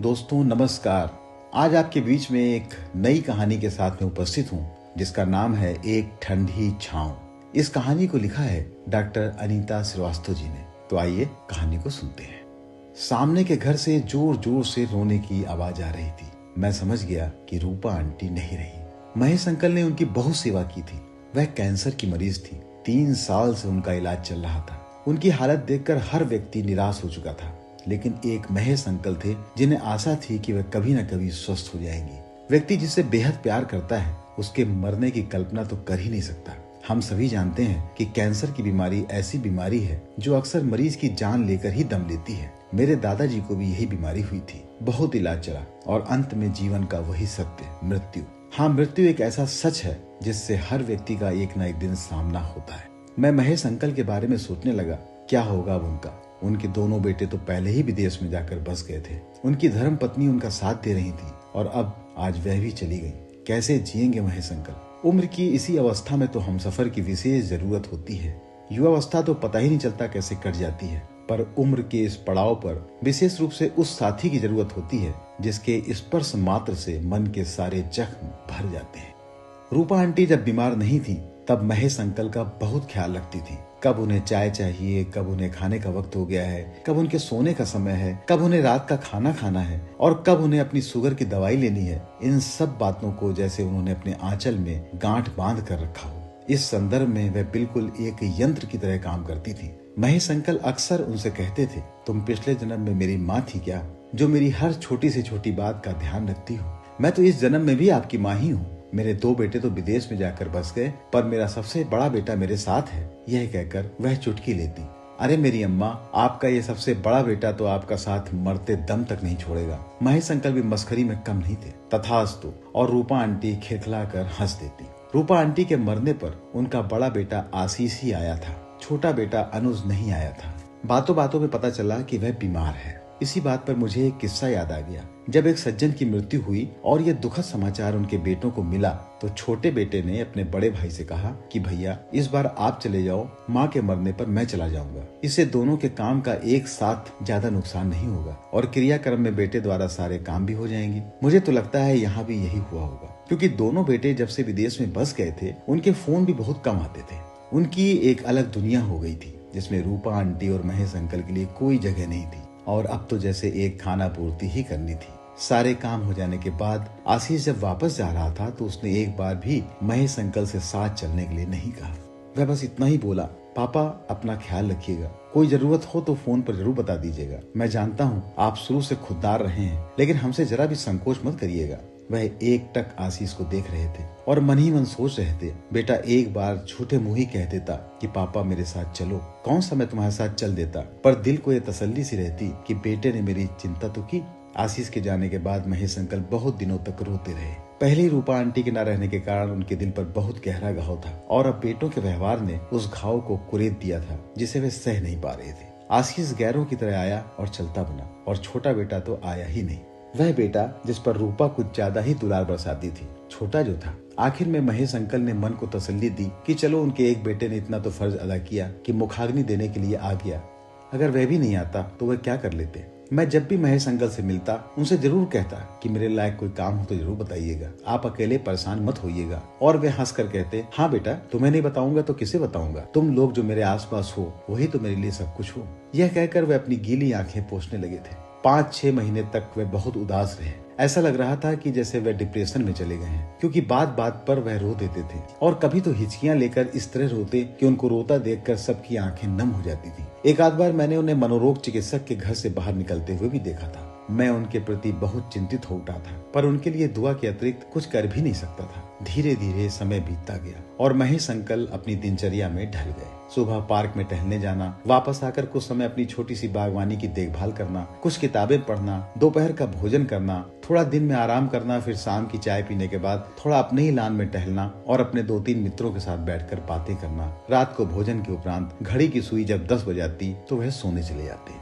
दोस्तों नमस्कार। आज आपके बीच में एक नई कहानी के साथ में उपस्थित हूँ जिसका नाम है एक ठंडी छांव। इस कहानी को लिखा है डॉक्टर अनीता श्रीवास्तव जी ने। तो आइए कहानी को सुनते हैं। सामने के घर से जोर जोर से रोने की आवाज आ रही थी। मैं समझ गया कि रूपा आंटी नहीं रही। महेश अंकल ने उनकी बहुत सेवा की थी। वह कैंसर की मरीज थी। 3 साल से उनका इलाज चल रहा था। उनकी हालत देखकर हर व्यक्ति निराश हो चुका था, लेकिन एक महेश अंकल थे जिन्हें आशा थी कि वह कभी न कभी स्वस्थ हो जाएंगी। व्यक्ति जिसे बेहद प्यार करता है उसके मरने की कल्पना तो कर ही नहीं सकता। हम सभी जानते हैं कि कैंसर की बीमारी ऐसी बीमारी है जो अक्सर मरीज की जान लेकर ही दम लेती है। मेरे दादाजी को भी यही बीमारी हुई थी। बहुत इलाज चला और अंत में जीवन का वही सत्य, मृत्यु। हाँ, मृत्यु एक ऐसा सच है जिससे हर व्यक्ति का एक न एक दिन सामना होता है। मैं महेश अंकल के बारे में सोचने लगा, क्या होगा अब उनका। उनके दोनों बेटे तो पहले ही विदेश में जाकर बस गए थे। उनकी धर्म पत्नी उनका साथ दे रही थी और अब आज वह भी चली गई। कैसे जिएंगे महेश अंकल। उम्र की इसी अवस्था में तो हमसफर की विशेष जरूरत होती है। युवावस्था तो पता ही नहीं चलता कैसे कट जाती है, पर उम्र के इस पड़ाव पर विशेष रूप से उस साथी की जरूरत होती है जिसके स्पर्श मात्र से मन के सारे जख्म भर जाते हैं। रूपा आंटी जब बीमार नहीं थी तब महेश अंकल का बहुत ख्याल रखती थी। कब उन्हें चाय चाहिए, कब उन्हें खाने का वक्त हो गया है, कब उनके सोने का समय है, कब उन्हें रात का खाना खाना है और कब उन्हें अपनी शुगर की दवाई लेनी है। इन सब बातों को जैसे उन्होंने अपने आंचल में गांठ बांध कर रखा हो। इस संदर्भ में वह बिल्कुल एक यंत्र की तरह काम करती थी। महेश अंकल अक्सर उनसे कहते थे, तुम पिछले जन्म में मेरी माँ थी क्या, जो मेरी हर छोटी से छोटी बात का ध्यान रखती हो। मैं तो इस जन्म में भी आपकी माँ ही हूँ। मेरे 2 बेटे तो विदेश में जाकर बस गए, पर मेरा सबसे बड़ा बेटा मेरे साथ है। यह कहकर वह चुटकी लेती। अरे मेरी अम्मा, आपका ये सबसे बड़ा बेटा तो आपका साथ मरते दम तक नहीं छोड़ेगा। महेश अंकल भी मस्खरी में कम नहीं थे। तथास्तु। और रूपा आंटी खिलखिला कर हंस देती। रूपा आंटी के मरने पर उनका बड़ा बेटा आशीष ही आया था, छोटा बेटा अनुज नहीं आया था। बातों बातों में पता चला कि वह बीमार है। इसी बात पर मुझे एक किस्सा याद आ गया। जब एक सज्जन की मृत्यु हुई और यह दुखद समाचार उनके बेटों को मिला तो छोटे बेटे ने अपने बड़े भाई से कहा कि भैया इस बार आप चले जाओ, माँ के मरने पर मैं चला जाऊंगा। इससे दोनों के काम का एक साथ ज्यादा नुकसान नहीं होगा और क्रियाक्रम में बेटे द्वारा सारे काम भी हो जाएंगे। मुझे तो लगता है यहाँ भी यही हुआ होगा, क्योंकि दोनों बेटे जब से विदेश में बस गए थे उनके फोन भी बहुत कम आते थे। उनकी एक अलग दुनिया हो गई थी जिसमें रूपा आंटी और महेश अंकल के लिए कोई जगह नहीं थी। और अब तो जैसे एक खाना पूर्ति ही करनी थी। सारे काम हो जाने के बाद आशीष जब वापस जा रहा था तो उसने एक बार भी महेश अंकल से साथ चलने के लिए नहीं कहा। वह बस इतना ही बोला, पापा अपना ख्याल रखिएगा, कोई जरूरत हो तो फोन पर जरूर बता दीजिएगा। मैं जानता हूँ आप शुरू से खुददार रहे हैं, लेकिन हमसे जरा भी संकोच मत करिएगा। वह एक टक आशीष को देख रहे थे और मन ही मन सोच रहे थे, बेटा एक बार झूठे मुंह ही कह देता कि पापा मेरे साथ चलो, कौन सा मैं तुम्हारे साथ चल देता। पर दिल को ये तसल्ली सी रहती कि बेटे ने मेरी चिंता तो की। आशीष के जाने के बाद महेश अंकल बहुत दिनों तक रोते रहे। पहले रूपा आंटी के न रहने के कारण उनके दिल पर बहुत गहरा घाव था और अब बेटों के व्यवहार ने उस घाव को कुरेद दिया था जिसे वे सह नहीं पा रहे थे। आशीष गैरों की तरह आया और चलता बना और छोटा बेटा तो आया ही नहीं। वह बेटा जिस पर रूपा कुछ ज्यादा ही दुलार बरसाती थी, छोटा जो था। आखिर में महेश अंकल ने मन को तसल्ली दी कि चलो उनके एक बेटे ने इतना तो फर्ज अदा किया कि मुखाग्नि देने के लिए आ गया। अगर वह भी नहीं आता तो वह क्या कर लेते। मैं जब भी महेश अंकल से मिलता उनसे जरूर कहता कि मेरे लायक कोई काम हो तो जरूर बताइएगा, आप अकेले परेशान मत होइएगा। और वे हंस कर कहते, हाँ बेटा, तुम्हें नहीं बताऊंगा तो किसे बताऊंगा, तुम लोग जो मेरे आसपास हो वही तो मेरे लिए सब कुछ हो। यह कहकर वे अपनी गीली आंखें पोंछने लगे थे। 5-6 महीने तक वे बहुत उदास रहे। ऐसा लग रहा था कि जैसे वे डिप्रेशन में चले गए हैं, क्योंकि बात बात पर वह रो देते थे और कभी तो हिचकियां लेकर इस तरह रोते कि उनको रोता देखकर सबकी आंखें नम हो जाती थी। एक आध बार मैंने उन्हें मनोरोग चिकित्सक के घर से बाहर निकलते हुए भी देखा था। मैं उनके प्रति बहुत चिंतित हो उठा था, पर उनके लिए दुआ के अतिरिक्त कुछ कर भी नहीं सकता था। धीरे धीरे समय बीतता गया और महेश अंकल अपनी दिनचर्या में ढल गए। सुबह पार्क में टहलने जाना, वापस आकर कुछ समय अपनी छोटी सी बागवानी की देखभाल करना, कुछ किताबें पढ़ना, दोपहर का भोजन करना, थोड़ा दिन में आराम करना, फिर शाम की चाय पीने के बाद थोड़ा अपने ही लान में टहलना और अपने 2-3 मित्रों के साथ बैठकर बातें करना। रात को भोजन के उपरांत घड़ी की सुई जब 10 बजाती तो वह सोने चले जाते।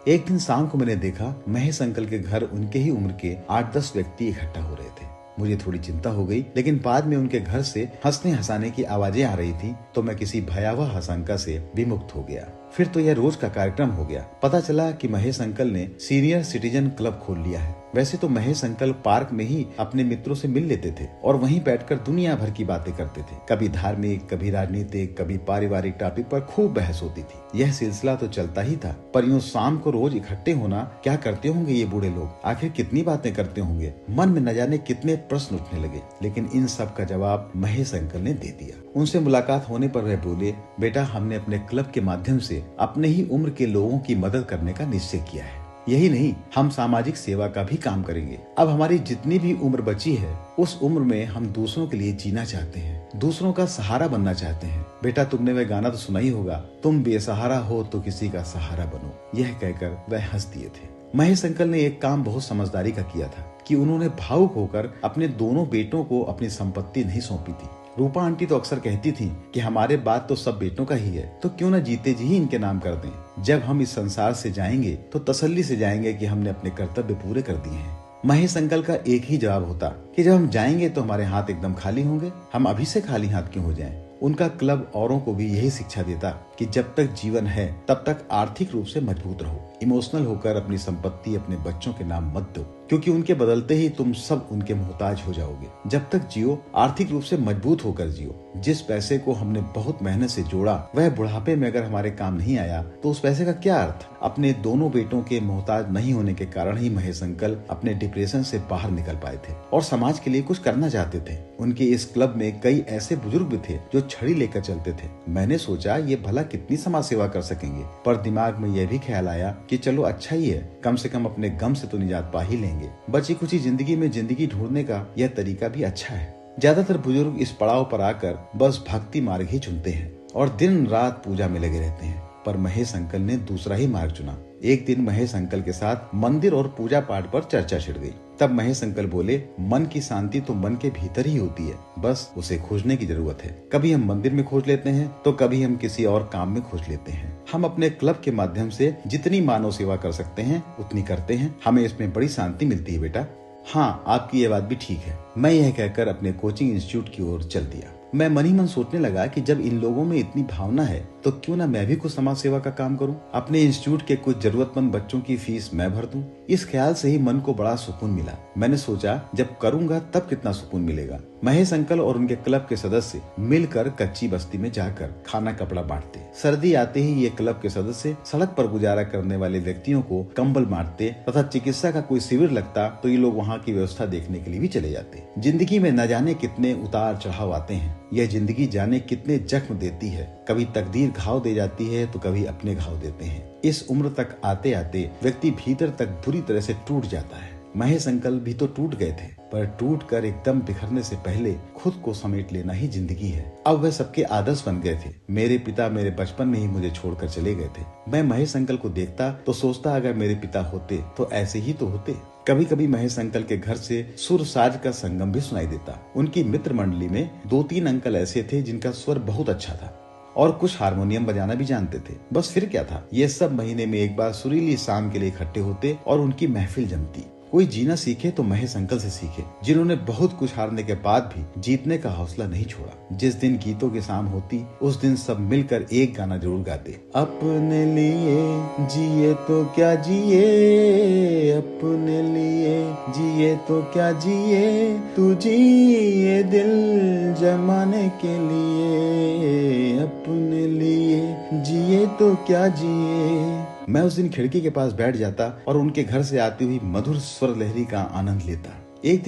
एक दिन शाम को मैंने देखा महेश अंकल के घर उनके ही उम्र के 8-10 व्यक्ति इकट्ठा हो रहे थे। मुझे थोड़ी चिंता हो गई, लेकिन बाद में उनके घर से हंसने हंसाने की आवाजें आ रही थी तो मैं किसी भयावह आशंका से विमुक्त हो गया। फिर तो यह रोज का कार्यक्रम हो गया। पता चला कि महेश अंकल ने सीनियर सिटीजन क्लब खोल लिया है। वैसे तो महेश अंकल पार्क में ही अपने मित्रों से मिल लेते थे और वहीं बैठकर दुनिया भर की बातें करते थे। कभी धार्मिक, कभी राजनीतिक, कभी पारिवारिक टॉपिक पर खूब बहस होती थी। यह सिलसिला तो चलता ही था, पर यूं शाम को रोज इकट्ठे होना, क्या करते होंगे ये बूढ़े लोग, आखिर कितनी बातें करते होंगे। मन में न जाने कितने प्रश्न उठने लगे, लेकिन इन सब का जवाब महेश अंकल ने दे दिया। उनसे मुलाकात होने पर वह बोले, बेटा हमने अपने क्लब के माध्यम से अपने ही उम्र के लोगों की मदद करने का निश्चय किया है। यही नहीं, हम सामाजिक सेवा का भी काम करेंगे। अब हमारी जितनी भी उम्र बची है, उस उम्र में हम दूसरों के लिए जीना चाहते हैं, दूसरों का सहारा बनना चाहते हैं। बेटा तुमने वह गाना तो सुना ही होगा, तुम बेसहारा हो तो किसी का सहारा बनो। यह कहकर वह हंस दिए थे। महेश अंकल ने एक काम बहुत समझदारी का किया था कि उन्होंने भावुक होकर अपने दोनों बेटों को अपनी संपत्ति नहीं सौंपी थी। रूपा आंटी तो अक्सर कहती थी कि हमारे बाद तो सब बेटों का ही है, तो क्यों न जीते जी ही इनके नाम कर दें। जब हम इस संसार से जाएंगे तो तसल्ली से जाएंगे कि हमने अपने कर्तव्य पूरे कर दिए हैं। महेश अंकल का एक ही जवाब होता कि जब हम जाएंगे तो हमारे हाथ एकदम खाली होंगे, हम अभी से खाली हाथ क्यों हो जाएं। उनका क्लब औरों को भी यही शिक्षा देता कि जब तक जीवन है तब तक आर्थिक रूप से मजबूत रहो, इमोशनल होकर अपनी संपत्ति अपने बच्चों के नाम मत दो, क्योंकि उनके बदलते ही तुम सब उनके मोहताज हो जाओगे। जब तक जियो आर्थिक रूप से मजबूत होकर जियो। जिस पैसे को हमने बहुत मेहनत से जोड़ा वह बुढ़ापे में अगर हमारे काम नहीं आया तो उस पैसे का क्या अर्थ। अपने दोनों बेटों के मोहताज नहीं होने के कारण ही महेश अंकल अपने डिप्रेशन से बाहर निकल पाए थे और समाज के लिए कुछ करना चाहते थे। उनके इस क्लब में कई ऐसे बुजुर्ग भी थे जो छड़ी लेकर चलते थे। मैंने सोचा ये भला कितनी समाज सेवा कर सकेंगे, पर दिमाग में यह भी ख्याल आया कि चलो अच्छा ही है, कम से कम अपने गम से तो निजात पा ही लेंगे। बची कुछ जिंदगी में जिंदगी ढूंढने का यह तरीका भी अच्छा है। ज्यादातर बुजुर्ग इस पड़ाव पर आकर बस भक्ति मार्ग ही चुनते हैं और दिन रात पूजा में लगे रहते हैं, पर महेश अंकल ने दूसरा ही मार्ग चुना। एक दिन महेश अंकल के साथ मंदिर और पूजा पाठ पर चर्चा छिड़ गई। तब महेश अंकल बोले, मन की शांति तो मन के भीतर ही होती है, बस उसे खोजने की जरूरत है। कभी हम मंदिर में खोज लेते हैं तो कभी हम किसी और काम में खोज लेते हैं। हम अपने क्लब के माध्यम से जितनी मानव सेवा कर सकते हैं उतनी करते हैं, हमें इसमें बड़ी शांति मिलती है बेटा। हाँ, आपकी ये बात भी ठीक है। मैं यह कहकर अपने कोचिंग इंस्टीट्यूट की ओर चल दिया। मैं मन ही मन सोचने लगा कि जब इन लोगों में इतनी भावना है तो क्यों ना मैं भी कुछ समाज सेवा का काम करूं, अपने इंस्टीट्यूट के कुछ जरूरतमंद बच्चों की फीस मैं भर दूं। इस ख्याल से ही मन को बड़ा सुकून मिला। मैंने सोचा जब करूंगा तब कितना सुकून मिलेगा। महेश अंकल और उनके क्लब के सदस्य मिलकर कच्ची बस्ती में जाकर खाना कपड़ा बांटते। सर्दी आते ही ये क्लब के सदस्य सड़क पर गुजारा करने वाले व्यक्तियों को कंबल बांटते तथा चिकित्सा का कोई शिविर लगता तो ये लोग वहाँ की व्यवस्था देखने के लिए भी चले जाते। जिंदगी में न जाने कितने उतार चढ़ाव आते हैं, यह जिंदगी जाने कितने जख्म देती है। कभी तकदीर घाव दे जाती है तो कभी अपने घाव देते हैं। इस उम्र तक आते आते व्यक्ति भीतर तक बुरी तरह से टूट जाता है। महेश अंकल भी तो टूट गए थे, पर टूट कर एकदम बिखरने से पहले खुद को समेट लेना ही जिंदगी है। अब वह सबके आदर्श बन गए थे। मेरे पिता मेरे बचपन में ही मुझे छोड़कर चले गए थे। मैं महेश अंकल को देखता तो सोचता अगर मेरे पिता होते तो ऐसे ही तो होते। कभी कभी महेश अंकल के घर से सुर साज का संगम भी सुनाई देता। उनकी मित्र मंडली में 2-3 अंकल ऐसे थे जिनका स्वर बहुत अच्छा था और कुछ हारमोनियम बजाना भी जानते थे। बस फिर क्या था, ये सब महीने में एक बार सुरीली शाम के लिए इकट्ठे होते और उनकी महफिल जमती। कोई जीना सीखे तो महेश अंकल से सीखे, जिन्होंने बहुत कुछ हारने के बाद भी जीतने का हौसला नहीं छोड़ा। जिस दिन गीतों की शाम होती उस दिन सब मिलकर एक गाना जरूर गाते। अपने लिए जिए तो क्या जिए, अपने लिए जिए तो क्या जिए, तू जिए दिल जमाने के लिए, अपने लिए जिए तो क्या जिए। मैं उस दिन खिड़की के पास बैठ जाता और उनके घर से आती हुई मधुर स्वर लहरी का आनंद लेता। एक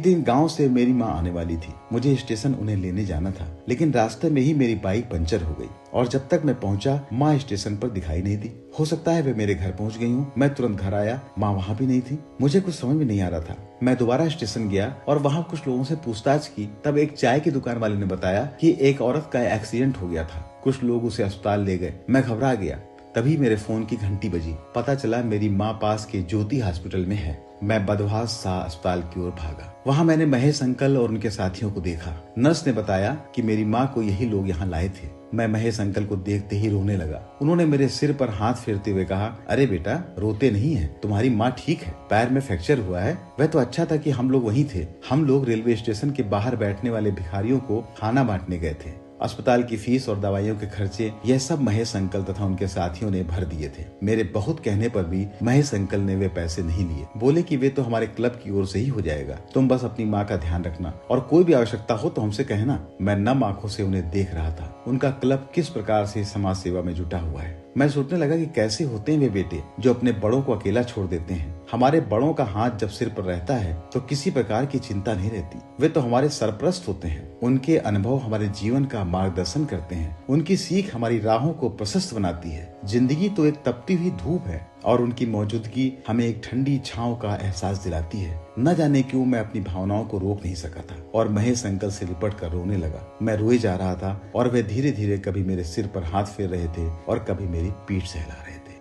दिन गांव से मेरी माँ आने वाली थी। मुझे स्टेशन उन्हें लेने जाना था, लेकिन रास्ते में ही मेरी बाइक पंचर हो गई और जब तक मैं पहुंचा माँ स्टेशन पर दिखाई नहीं दी। हो सकता है वे मेरे घर पहुंच गई हूँ। मैं तुरंत घर आया, माँ वहाँ भी नहीं थी। मुझे कुछ समझ में नहीं आ रहा था। मैं दोबारा स्टेशन गया और वहाँ कुछ लोगों से पूछताछ की। तब एक चाय की दुकान वाले ने बताया कि एक औरत का एक्सीडेंट हो गया था, कुछ लोग उसे अस्पताल ले गए। मैं घबरा गया। तभी मेरे फोन की घंटी बजी। पता चला मेरी माँ पास के ज्योति हॉस्पिटल में है। मैं बदवास शाह अस्पताल की ओर भागा। वहाँ मैंने महेश अंकल और उनके साथियों को देखा। नर्स ने बताया कि मेरी माँ को यही लोग यहाँ लाए थे। मैं महेश अंकल को देखते ही रोने लगा। उन्होंने मेरे सिर पर हाथ फेरते हुए कहा, अरे बेटा रोते नहीं है, तुम्हारी माँ ठीक है, पैर में फ्रैक्चर हुआ है। वह तो अच्छा था कि हम लोग वहीं थे। हम लोग रेलवे स्टेशन के बाहर बैठने वाले भिखारियों को खाना बांटने गए थे। अस्पताल की फीस और दवाइयों के खर्चे यह सब महेश अंकल तथा उनके साथियों ने भर दिए थे। मेरे बहुत कहने पर भी महेश अंकल ने वे पैसे नहीं लिए। बोले कि वे तो हमारे क्लब की ओर से ही हो जाएगा, तुम बस अपनी माँ का ध्यान रखना और कोई भी आवश्यकता हो तो हमसे कहना। मैं नम आंखों से उन्हें देख रहा था। उनका क्लब किस प्रकार से समाज सेवा में जुटा हुआ है। मैं सोचने लगा कि कैसे होते हैं वे बेटे जो अपने बड़ों को अकेला छोड़ देते हैं। हमारे बड़ों का हाथ जब सिर पर रहता है तो किसी प्रकार की चिंता नहीं रहती। वे तो हमारे सरपरस्त होते हैं। उनके अनुभव हमारे जीवन का मार्गदर्शन करते हैं। उनकी सीख हमारी राहों को प्रशस्त बनाती है। जिंदगी तो एक तपती हुई धूप है और उनकी मौजूदगी हमें एक ठंडी छांव का एहसास दिलाती है। न जाने क्यों मैं अपनी भावनाओं को रोक नहीं सका था और महेश अंकल से लिपट कर रोने लगा। मैं रोए जा रहा था और वे धीरे धीरे कभी मेरे सिर पर हाथ फेर रहे थे और कभी मेरी पीठ सहला रहे थे।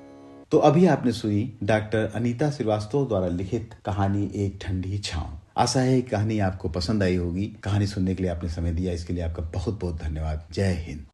तो अभी आपने सुनी डॉक्टर अनीता श्रीवास्तव द्वारा लिखित कहानी एक ठंडी छांव। आशा है कहानी आपको पसंद आई होगी। कहानी सुनने के लिए आपने समय दिया, इसके लिए आपका बहुत बहुत धन्यवाद। जय हिंद।